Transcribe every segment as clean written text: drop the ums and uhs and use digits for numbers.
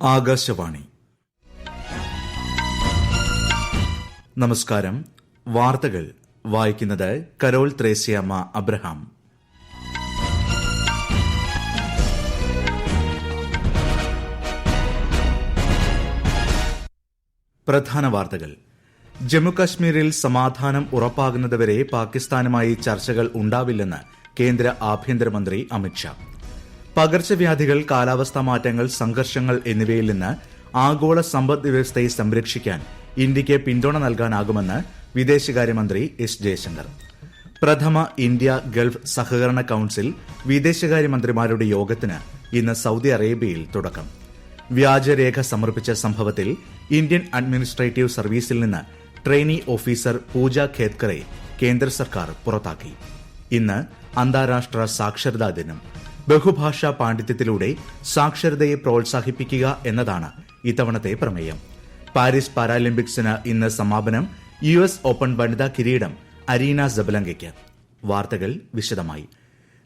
ആകാശവാണി. നമസ്കാരം. വാർത്തകൾ വായിക്കുന്നത് കരോൾ ത്രേസ്യാമ്മ അബ്രഹാം. പ്രധാന വാർത്തകൾ. ജമ്മുകശ്മീരിൽ സമാധാനം ഉറപ്പാകുന്നതുവരെ പാകിസ്ഥാനുമായി ചർച്ചകൾ ഉണ്ടാവില്ലെന്ന് കേന്ദ്ര ആഭ്യന്തരമന്ത്രി അമിത്ഷാ. പകർച്ചവ്യാധികൾ, കാലാവസ്ഥാ മാറ്റങ്ങൾ, സംഘർഷങ്ങൾ എന്നിവയിൽ നിന്ന് ആഗോള സമ്പദ് വ്യവസ്ഥയെ സംരക്ഷിക്കാൻ ഇന്ത്യയ്ക്ക് പിന്തുണ നൽകാനാകുമെന്ന് വിദേശകാര്യമന്ത്രി എസ് ജയശങ്കർ. പ്രഥമ ഇന്ത്യ ഗൾഫ് സഹകരണ കൌൺസിൽ വിദേശകാര്യമന്ത്രിമാരുടെ യോഗത്തിന് ഇന്ന് സൌദി അറേബ്യയിൽ തുടക്കം. വ്യാജരേഖ സമർപ്പിച്ച സംഭവത്തിൽ ഇന്ത്യൻ അഡ്മിനിസ്ട്രേറ്റീവ് സർവീസിൽ നിന്ന് ട്രെയിനി ഓഫീസർ പൂജ ഖേത്കറെ കേന്ദ്ര സർക്കാർ പുറത്താക്കി. ഇന്ന് അന്താരാഷ്ട്ര സാക്ഷരതാ ദിനം. ബഹുഭാഷാ പാണ്ഡിത്യത്തിലൂടെ സാക്ഷരതയെ പ്രോത്സാഹിപ്പിക്കുക എന്നതാണ് ഇത്തവണത്തെ പ്രമേയം. പാരീസ് പാരാലിമ്പിക്സിന് ഇന്ന് സമാപനം. US ഓപ്പൺ വനിതാ കിരീടം അരീന സബലങ്കയ്ക്ക്. വാർത്തകൾ വിശദമായി.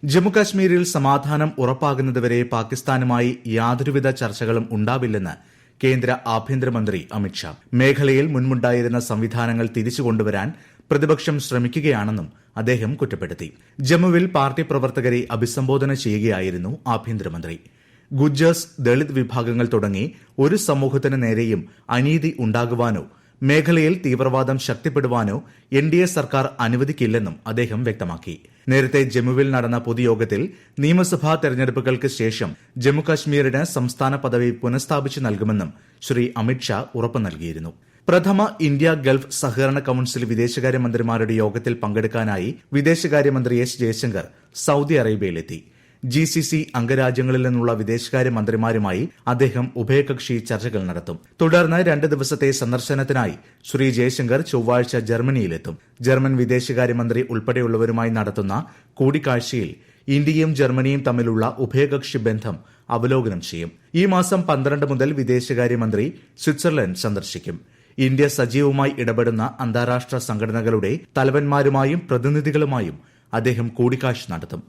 ജമ്മുകാശ്മീരിൽ സമാധാനം ഉറപ്പാകുന്നതുവരെ പാകിസ്ഥാനുമായി യാതൊരുവിധ ചർച്ചകളും ഉണ്ടാവില്ലെന്ന് കേന്ദ്ര ആഭ്യന്തരമന്ത്രി അമിത്ഷാ. മേഖലയിൽ മുൻപുണ്ടായിരുന്ന സംവിധാനങ്ങൾ തിരിച്ചുകൊണ്ടുവരാൻ പ്രതിപക്ഷം ശ്രമിക്കുകയാണെന്നും അദ്ദേഹം കുറ്റപ്പെടുത്തി. ജമ്മുവിൽ പാർട്ടി പ്രവർത്തകരെ അഭിസംബോധന ചെയ്യുകയായിരുന്നു ആഭ്യന്തരമന്ത്രി. ഗുജ്ജേഴ്സ്, ദളിത് വിഭാഗങ്ങൾ തുടങ്ങി ഒരു സമൂഹത്തിന് നേരെയും അനീതി ഉണ്ടാകുവാനോ മേഖലയിൽ തീവ്രവാദം ശക്തിപ്പെടുവാനോ NDA സർക്കാർ അനുവദിക്കില്ലെന്നും അദ്ദേഹം വ്യക്തമാക്കി. നേരത്തെ ജമ്മുവിൽ നടന്ന പൊതുയോഗത്തിൽ നിയമസഭാ തെരഞ്ഞെടുപ്പുകൾക്ക് ശേഷം ജമ്മുകാശ്മീരിന് സംസ്ഥാന പദവി പുനഃസ്ഥാപിച്ചു നൽകുമെന്നും ശ്രീ അമിത്ഷാ ഉറപ്പു നൽകിയിരുന്നു. പ്രഥമ ഇന്ത്യ ഗൾഫ് സഹകരണ കൌൺസിൽ വിദേശകാര്യമന്ത്രിമാരുടെ യോഗത്തിൽ പങ്കെടുക്കാനായി വിദേശകാര്യമന്ത്രി എസ് ജയശങ്കർ സൌദി അറേബ്യയിലെത്തി. GCC അംഗരാജ്യങ്ങളിൽ നിന്നുള്ള വിദേശകാര്യമന്ത്രിമാരുമായി അദ്ദേഹം ഉഭയകക്ഷി ചർച്ചകൾ നടത്തും. തുടർന്ന് 2 ദിവസത്തെ സന്ദർശനത്തിനായി ശ്രീ ജയശങ്കർ ചൊവ്വാഴ്ച ജർമ്മനിയിലെത്തും. ജർമ്മൻ വിദേശകാര്യമന്ത്രി ഉൾപ്പെടെയുള്ളവരുമായി നടത്തുന്ന കൂടിക്കാഴ്ചയിൽ ഇന്ത്യയും ജർമ്മനിയും തമ്മിലുള്ള ഉഭയകക്ഷി ബന്ധം അവലോകനം ചെയ്യും. ഈ മാസം 12 മുതൽ വിദേശകാര്യമന്ത്രി സ്വിറ്റ്സർലൻഡ് സന്ദർശിക്കും. ഇന്ത്യ സജീവമായി ഇടപെടുന്ന അന്താരാഷ്ട്ര സംഘടനകളുടെ തലവന്മാരുമായും പ്രതിനിധികളുമായും അദ്ദേഹം കൂടിക്കാഴ്ച നടത്തും.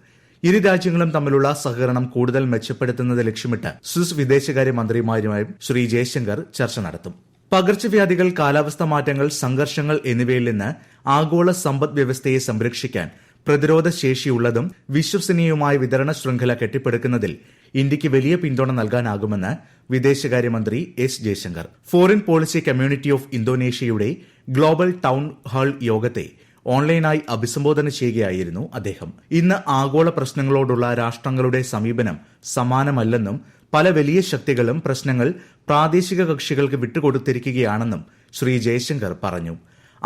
ഇരു രാജ്യങ്ങളും തമ്മിലുള്ള സഹകരണം കൂടുതൽ മെച്ചപ്പെടുത്തുന്നത് ലക്ഷ്യമിട്ട് സ്വിസ് വിദേശകാര്യമന്ത്രിമാരുമായും ശ്രീ ജയശങ്കർ ചർച്ച നടത്തും. പകർച്ചവ്യാധികൾ, കാലാവസ്ഥാ മാറ്റങ്ങൾ, സംഘർഷങ്ങൾ എന്നിവയിൽ നിന്ന് ആഗോള സമ്പദ് വ്യവസ്ഥയെ സംരക്ഷിക്കാൻ പ്രതിരോധ ശേഷിയുള്ളതും വിശ്വസനീയവുമായ വിതരണ ശൃംഖല കെട്ടിപ്പടുക്കുന്നതിൽ ഇന്ത്യയ്ക്ക് വലിയ പിന്തുണ നൽകാനാകുമെന്ന് വിദേശകാര്യമന്ത്രി S Jaishankar. Foreign policy community of ഇന്തോനേഷ്യയുടെ ഗ്ലോബൽ ടൌൺ ഹാൾ യോഗത്തെ ഓൺലൈനായി അഭിസംബോധന ചെയ്യുകയായിരുന്നു അദ്ദേഹം. ഇന്ന് ആഗോള പ്രശ്നങ്ങളോടുള്ള രാഷ്ട്രങ്ങളുടെ സമീപനം സമാനമല്ലെന്നും പല വലിയ ശക്തികളും പ്രശ്നങ്ങൾ പ്രാദേശിക കക്ഷികൾക്ക് വിട്ടുകൊടുത്തിരിക്കുകയാണെന്നും ശ്രീ ജയശങ്കർ പറഞ്ഞു.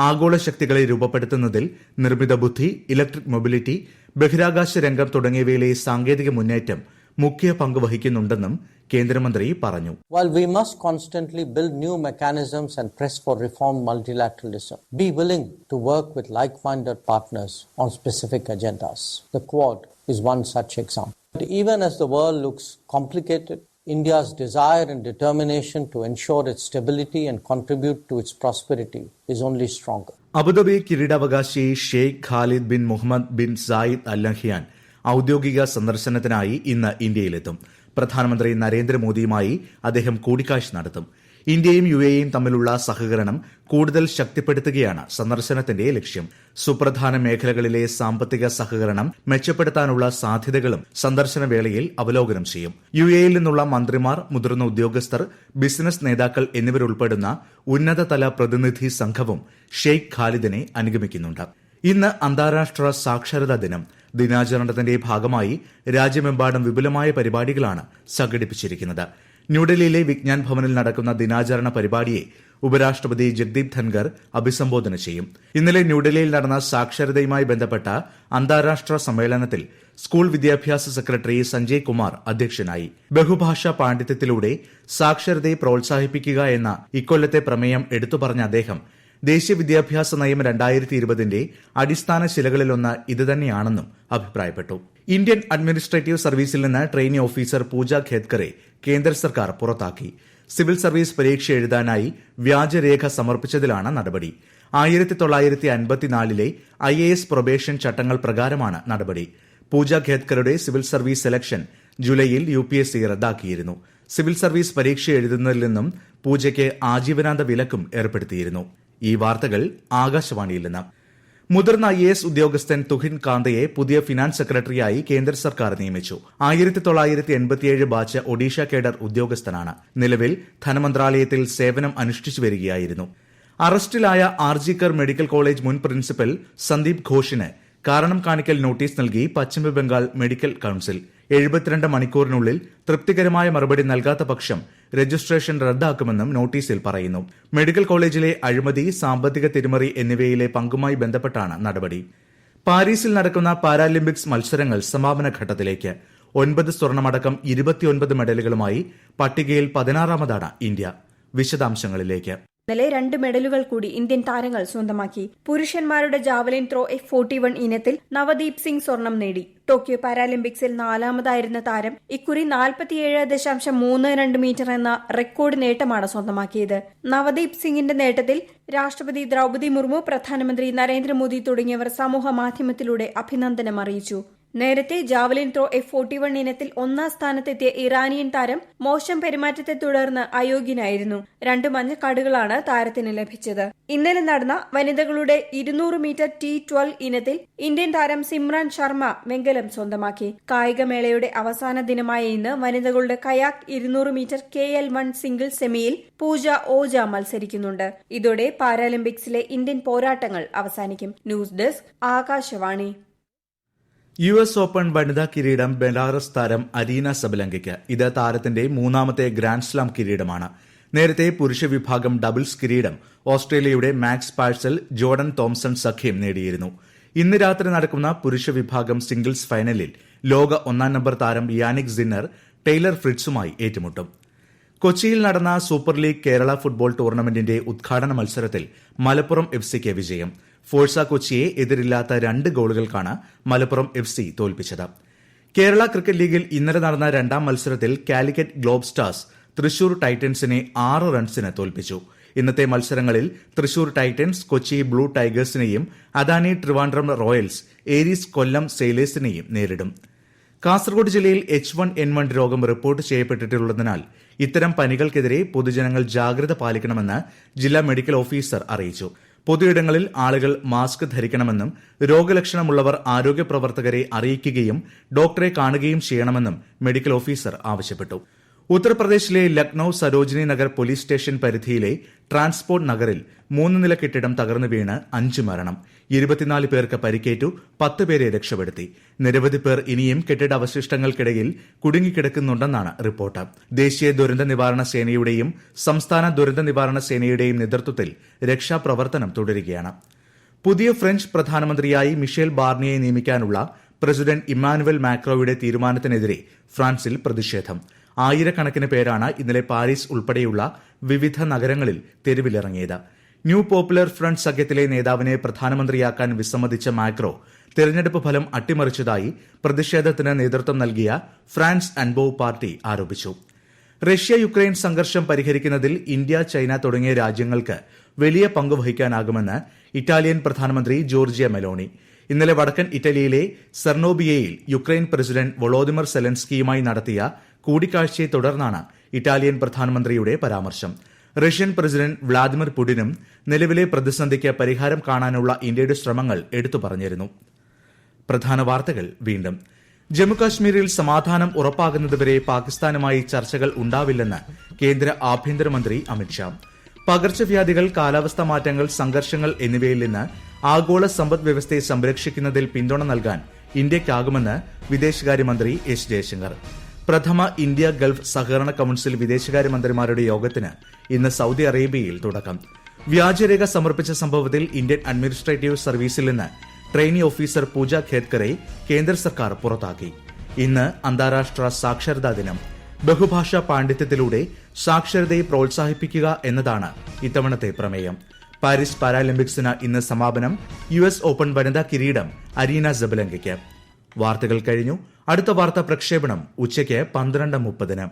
ആഗോള ശക്തികളെ രൂപപ്പെടുത്തുന്നതിൽ നിർമ്മിത ബുദ്ധി, ഇലക്ട്രിക് മൊബിലിറ്റി, ബഹിരാകാശ രംഗം തുടങ്ങിയവയിലെ സാങ്കേതിക മുന്നേറ്റം മുഖ്യ പങ്ക് വഹിക്കുന്നുണ്ടെന്നും കേന്ദ്രമന്ത്രി പറഞ്ഞു. While we must constantly build new mechanisms and press for reformed multilateralism, be willing to work with like-minded partners on specific agendas. The Quad is one such example. But even as the world looks complicated, India's desire and determination to ensure its stability and contribute to its prosperity is only stronger. Abu Dhabi കിരീടാവകാശി Sheikh Khalid bin Mohammed bin Zayed Al Nahyan ഔദ്യോഗിക സന്ദർശനത്തിനായി ഇന്ന് ഇന്ത്യയിലെത്തും. പ്രധാനമന്ത്രി നരേന്ദ്രമോദിയുമായി അദ്ദേഹം കൂടിക്കാഴ്ച നടത്തും. ഇന്ത്യയും UAEയും തമ്മിലുള്ള സഹകരണം കൂടുതൽ ശക്തിപ്പെടുത്തുകയാണ് സന്ദർശനത്തിന്റെ ലക്ഷ്യം. സുപ്രധാന മേഖലകളിലെ സാമ്പത്തിക സഹകരണം മെച്ചപ്പെടുത്താനുള്ള സാധ്യതകളും സന്ദർശന വേളയിൽ അവലോകനം ചെയ്യും. UAEയിൽ നിന്നുള്ള മന്ത്രിമാർ, മുതിർന്ന ഉദ്യോഗസ്ഥർ, ബിസിനസ് നേതാക്കൾ എന്നിവരുൾപ്പെടുന്ന ഉന്നതതല പ്രതിനിധി സംഘവും ഷെയ്ഖ് ഖാലിദിനെ അനുഗമിക്കുന്നുണ്ട്. ഇന്ന് അന്താരാഷ്ട്ര സാക്ഷരതാ ദിനം. ദിനാചരണത്തിന്റെ ഭാഗമായി രാജ്യമെമ്പാടും വിപുലമായ പരിപാടികളാണ് സംഘടിപ്പിച്ചിരിക്കുന്നത്. ന്യൂഡൽഹിയിലെ വിജ്ഞാൻ ഭവനിൽ നടക്കുന്ന ദിനാചരണ പരിപാടിയെ ഉപരാഷ്ട്രപതി ജഗ്ദീപ് ധൻഖർ അഭിസംബോധന ചെയ്യും. ഇന്നലെ ന്യൂഡൽഹിയിൽ നടന്ന സാക്ഷരതയുമായി ബന്ധപ്പെട്ട അന്താരാഷ്ട്ര സമ്മേളനത്തിൽ സ്കൂൾ വിദ്യാഭ്യാസ സെക്രട്ടറി സഞ്ജയ് കുമാർ അധ്യക്ഷനായി. ബഹുഭാഷാ പാണ്ഡിത്യത്തിലൂടെ സാക്ഷരതയെ പ്രോത്സാഹിപ്പിക്കുക എന്ന ഇക്കൊല്ലത്തെ പ്രമേയം എടുത്തുപറഞ്ഞ അദ്ദേഹം ദേശീയ വിദ്യാഭ്യാസ നയം 2020ന്റെ അടിസ്ഥാന ശിലകളിലൊന്ന് ഇതുതന്നെയാണെന്നും അഭിപ്രായപ്പെട്ടു. ഇന്ത്യൻ അഡ്മിനിസ്ട്രേറ്റീവ് സർവീസിൽ നിന്ന് ട്രെയിനി ഓഫീസർ പൂജ ഖേത്കറെ കേന്ദ്ര സർക്കാർ പുറത്താക്കി. സിവിൽ സർവീസ് പരീക്ഷ എഴുതാനായി വ്യാജരേഖ സമർപ്പിച്ചതിലാണ് നടപടി. 1954ലെ IAS പ്രൊബേഷൻ ചട്ടങ്ങൾ പ്രകാരമാണ് നടപടി. പൂജ ഖേത്കറുടെ സിവിൽ സർവീസ് സെലക്ഷൻ ജൂലൈയിൽ UPSC റദ്ദാക്കിയിരുന്നു. സിവിൽ സർവീസ് പരീക്ഷ എഴുതുന്നതിൽ നിന്നും പൂജയ്ക്ക് ആജീവനാന്ത വിലക്കും ഏർപ്പെടുത്തിയിരുന്നു. ഈ വാർത്തകൾ ആകാശവാണിയിൽ നിന്ന്. മുതിർന്ന IAS ഉദ്യോഗസ്ഥൻ തുഹിൻ കാന്തയെ പുതിയ ഫിനാൻസ് സെക്രട്ടറിയായി കേന്ദ്ര സർക്കാർ നിയമിച്ചു. 1987 ബാച്ച് ഒഡീഷ കേഡർ ഉദ്യോഗസ്ഥനാണ്. നിലവിൽ ധനമന്ത്രാലയത്തിൽ സേവനം അനുഷ്ഠിച്ചു വരികയായിരുന്നു. അറസ്റ്റിലായ ആർജിക്കർ മെഡിക്കൽ കോളേജ് മുൻ പ്രിൻസിപ്പൽ സന്ദീപ് ഘോഷിന് കാരണം കാണിക്കൽ നോട്ടീസ് നൽകി പശ്ചിമബംഗാൾ മെഡിക്കൽ കൌൺസിൽ. 72 മണിക്കൂറിനുള്ളിൽ തൃപ്തികരമായ മറുപടി നൽകാത്ത പക്ഷം രജിസ്ട്രേഷൻ റദ്ദാക്കുമെന്നും നോട്ടീസിൽ പറയുന്നു. മെഡിക്കൽ കോളേജിലെ അഴിമതി, സാമ്പത്തിക തിരിമറി എന്നിവയിലെ പങ്കുമായി ബന്ധപ്പെട്ടാണ് നടപടി. പാരീസിൽ നടക്കുന്ന പാരാലിമ്പിക്സ് മത്സരങ്ങൾ സമാപന ഘട്ടത്തിലേക്ക്. 9 സ്വർണമടക്കം 29 മെഡലുകളുമായി പട്ടികയിൽ 16ാമതാണ് ഇന്ത്യ. വിശദാംശങ്ങളിലേക്ക്. ഇന്നലെ 2 മെഡലുകൾ കൂടി ഇന്ത്യൻ താരങ്ങൾ സ്വന്തമാക്കി. പുരുഷന്മാരുടെ ജാവലിൻ ത്രോ F41 ഇനത്തിൽ നവദീപ് സിംഗ് സ്വർണം നേടി. ടോക്കിയോ പാരാലിമ്പിക്സിൽ 4ാമതായിരുന്ന താരം ഇക്കുറി 47.32 മീറ്റർ എന്ന റെക്കോർഡ് നേട്ടമാണ് സ്വന്തമാക്കിയത്. നവദീപ് സിംഗിന്റെ നേട്ടത്തിൽ രാഷ്ട്രപതി ദ്രൌപദി മുർമു, പ്രധാനമന്ത്രി നരേന്ദ്രമോദി തുടങ്ങിയവർ സമൂഹ മാധ്യമത്തിലൂടെ അഭിനന്ദനം അറിയിച്ചു. നേരത്തെ ജാവലിൻ ത്രോ F41 ഇനത്തിൽ 1ാം സ്ഥാനത്തെത്തിയ ഇറാനിയൻ താരം മോശം പെരുമാറ്റത്തെ തുടർന്ന് അയോഗ്യനായിരുന്നു. 2 മഞ്ഞക്കാർഡുകളാണ് താരത്തിന് ലഭിച്ചത്. ഇന്നലെ നടന്ന വനിതകളുടെ 200 മീറ്റർ T12 ഇനത്തിൽ ഇന്ത്യൻ താരം സിമ്രാൻ ശർമ്മ വെങ്കലം സ്വന്തമാക്കി. കായികമേളയുടെ അവസാന ദിനമായ ഇന്ന് വനിതകളുടെ കയാക്ക് 200 മീറ്റർ KL1 സിംഗിൾ സെമിയിൽ പൂജ ഓജ മത്സരിക്കുന്നുണ്ട്. ഇതോടെ പാരാലിമ്പിക്സിലെ ഇന്ത്യൻ പോരാട്ടങ്ങൾ അവസാനിക്കും. News desk Akashvani. US open വനിതാ കിരീടം ബെലാറസ് താരം അരീന സബലങ്കയ്ക്ക്. ഇത് താരത്തിന്റെ 3ാമത്തെ ഗ്രാൻഡ് സ്ലാം കിരീടമാണ്. നേരത്തെ പുരുഷ വിഭാഗം ഡബിൾസ് കിരീടം ഓസ്ട്രേലിയയുടെ മാക്സ് പാഴ്സൽ, ജോർഡൻ തോംസൺ സഖ്യം നേടിയിരുന്നു. ഇന്ന് രാത്രി നടക്കുന്ന പുരുഷ വിഭാഗം സിംഗിൾസ് ഫൈനലിൽ ലോക 1ാം നമ്പർ താരം യാനിക് സിന്നർ ടെയ്ലർ ഫ്രിറ്റ്സുമായി ഏറ്റുമുട്ടും. കൊച്ചിയിൽ നടന്ന സൂപ്പർ ലീഗ് കേരള ഫുട്ബോൾ ടൂർണമെന്റിന്റെ ഉദ്ഘാടന മത്സരത്തിൽ മലപ്പുറം FCക്ക് വിജയം. ഫോഴ്സ കൊച്ചിയെ എതിരില്ലാത്ത 2 ഗോളുകൾക്കാണ് മലപ്പുറം FC തോൽപ്പിച്ചത്. കേരള ക്രിക്കറ്റ് ലീഗിൽ ഇന്നലെ നടന്ന 2ാം മത്സരത്തിൽ കാലിക്കറ്റ് ഗ്ലോബ് സ്റ്റാർസ് തൃശൂർ ടൈറ്റൻസിനെ 6 റൺസിന് തോൽപ്പിച്ചു. ഇന്നത്തെ മത്സരങ്ങളിൽ തൃശൂർ ടൈറ്റൻസ് കൊച്ചി ബ്ലൂ ടൈഗേഴ്സിനെയും അദാനി ട്രിവാൻഡ്രം റോയൽസ് ഏരീസ് കൊല്ലം സെയിലേഴ്സിനെയും നേരിടും. കാസർഗോഡ് ജില്ലയിൽ H1N1 രോഗം റിപ്പോർട്ട് ചെയ്യപ്പെട്ടിട്ടുള്ളതിനാൽ ഇത്തരം പനികൾക്കെതിരെ പൊതുജനങ്ങൾ ജാഗ്രത പാലിക്കണമെന്ന് ജില്ലാ മെഡിക്കൽ ഓഫീസർ അറിയിച്ചു. പൊതുയിടങ്ങളിൽ ആളുകൾ മാസ്ക് ധരിക്കണമെന്നും രോഗലക്ഷണമുള്ളവർ ആരോഗ്യ പ്രവർത്തകരെ അറിയിക്കുകയും ഡോക്ടറെ കാണുകയും ചെയ്യണമെന്നും മെഡിക്കൽ ഓഫീസർ ആവശ്യപ്പെട്ടു. ഉത്തർപ്രദേശിലെ ലക്നൌ സരോജിനി നഗർ പോലീസ് സ്റ്റേഷൻ പരിധിയിലെ ട്രാൻസ്പോർട്ട് നഗറിൽ 3 നില കെട്ടിടം തകർന്നു വീണ് 5 മരണം, 24 പേർക്ക് പരിക്കേറ്റു, 10 പേരെ രക്ഷപ്പെടുത്തി. നിരവധി പേർ ഇനിയും കെട്ടിടാവശിഷ്ടങ്ങൾക്കിടയിൽ കുടുങ്ങിക്കിടക്കുന്നുണ്ടെന്നാണ് റിപ്പോർട്ട്. ദേശീയ ദുരന്ത നിവാരണ സേനയുടെയും സംസ്ഥാന ദുരന്ത നിവാരണ സേനയുടെയും നേതൃത്വത്തിൽ രക്ഷാപ്രവർത്തനം തുടരുകയാണ്. പുതിയ ഫ്രഞ്ച് പ്രധാനമന്ത്രിയായി മിഷേൽ ബാർണിയെ നിയമിക്കാനുള്ള പ്രസിഡന്റ് ഇമ്മാനുവൽ മാക്രോയുടെ തീരുമാനത്തിനെതിരെ ഫ്രാൻസിൽ പ്രതിഷേധം. ആയിരക്കണക്കിന് പേരാണ് ഇന്നലെ പാരീസ് ഉൾപ്പെടെയുള്ള വിവിധ നഗരങ്ങളിൽ തെരുവിലിറങ്ങിയത്. ന്യൂ പോപ്പുലർ ഫ്രണ്ട് സഖ്യത്തിലെ നേതാവിനെ പ്രധാനമന്ത്രിയാക്കാൻ വിസമ്മതിച്ച മാക്രോ തെരഞ്ഞെടുപ്പ് ഫലം അട്ടിമറിച്ചതായി പ്രതിഷേധത്തിന് നേതൃത്വം നൽകിയ ഫ്രാൻസ് അൻബോ പാർട്ടി ആരോപിച്ചു. റഷ്യ യുക്രൈൻ സംഘർഷം പരിഹരിക്കുന്നതിൽ ഇന്ത്യ, ചൈന തുടങ്ങിയ രാജ്യങ്ങൾക്ക് വലിയ പങ്ക് വഹിക്കാനാകുമെന്ന് ഇറ്റാലിയൻ പ്രധാനമന്ത്രി ജോർജിയ മെലോണി. ഇന്നലെ വടക്കൻ ഇറ്റലിയിലെ സെർണോബിയയിൽ യുക്രൈൻ പ്രസിഡന്റ് വൊളോദിമർ സെലൻസ്കിയുമായി നടത്തിയ കൂടിക്കാഴ്ചയെ തുടർന്നാണ് ഇറ്റാലിയൻ പ്രധാനമന്ത്രിയുടെ പരാമർശം. റഷ്യൻ പ്രസിഡന്റ് വ്ളാദിമിർ പുടിനും നിലവിലെ പ്രതിസന്ധിക്ക് പരിഹാരം കാണാനുള്ള ഇന്ത്യയുടെ ശ്രമങ്ങൾ എടുത്തു പറഞ്ഞിരുന്നു. പ്രധാന വാർത്തകൾ വീണ്ടും. ജമ്മുകാശ്മീരിൽ സമാധാനം ഉറപ്പാകുന്നതുവരെ പാകിസ്ഥാനുമായി ചർച്ചകൾ ഉണ്ടാവില്ലെന്ന് കേന്ദ്ര ആഭ്യന്തരമന്ത്രി അമിത്ഷാ. പകർച്ചവ്യാധികൾ, കാലാവസ്ഥാ മാറ്റങ്ങൾ, സംഘർഷങ്ങൾ എന്നിവയിൽ നിന്ന് ആഗോള സമ്പദ് വ്യവസ്ഥയെ സംരക്ഷിക്കുന്നതിൽ പിന്തുണ നൽകാൻ ഇന്ത്യയ്ക്കാകുമെന്ന് വിദേശകാര്യമന്ത്രി എസ് ജയശങ്കർ. പ്രഥമ ഇന്ത്യ ഗൾഫ് സഹകരണ കൌൺസിൽ വിദേശകാര്യമന്ത്രിമാരുടെ യോഗത്തിന് ഇന്ന് സൌദി അറേബ്യയിൽ തുടക്കം. വ്യാജരേഖ സമർപ്പിച്ച സംഭവത്തിൽ ഇന്ത്യൻ അഡ്മിനിസ്ട്രേറ്റീവ് സർവീസിൽ നിന്ന് ട്രെയിനി ഓഫീസർ പൂജ ഖേത്കറെ കേന്ദ്ര സർക്കാർ പുറത്താക്കി. ഇന്ന് അന്താരാഷ്ട്ര സാക്ഷരതാ ദിനം. ബഹുഭാഷാ പാണ്ഡിത്യത്തിലൂടെ സാക്ഷരതയെ പ്രോത്സാഹിപ്പിക്കുക എന്നതാണ് ഇത്തവണത്തെ പ്രമേയം. പാരീസ് പാരാലിമ്പിക്സിന് ഇന്ന് സമാപനം. US ഓപ്പൺ വനിതാ കിരീടം അരീന സബലങ്കയ്ക്ക്. വാർത്തകൾ കഴിഞ്ഞു. അടുത്ത വാർത്താ പ്രക്ഷേപണം ഉച്ചയ്ക്ക് 12:30.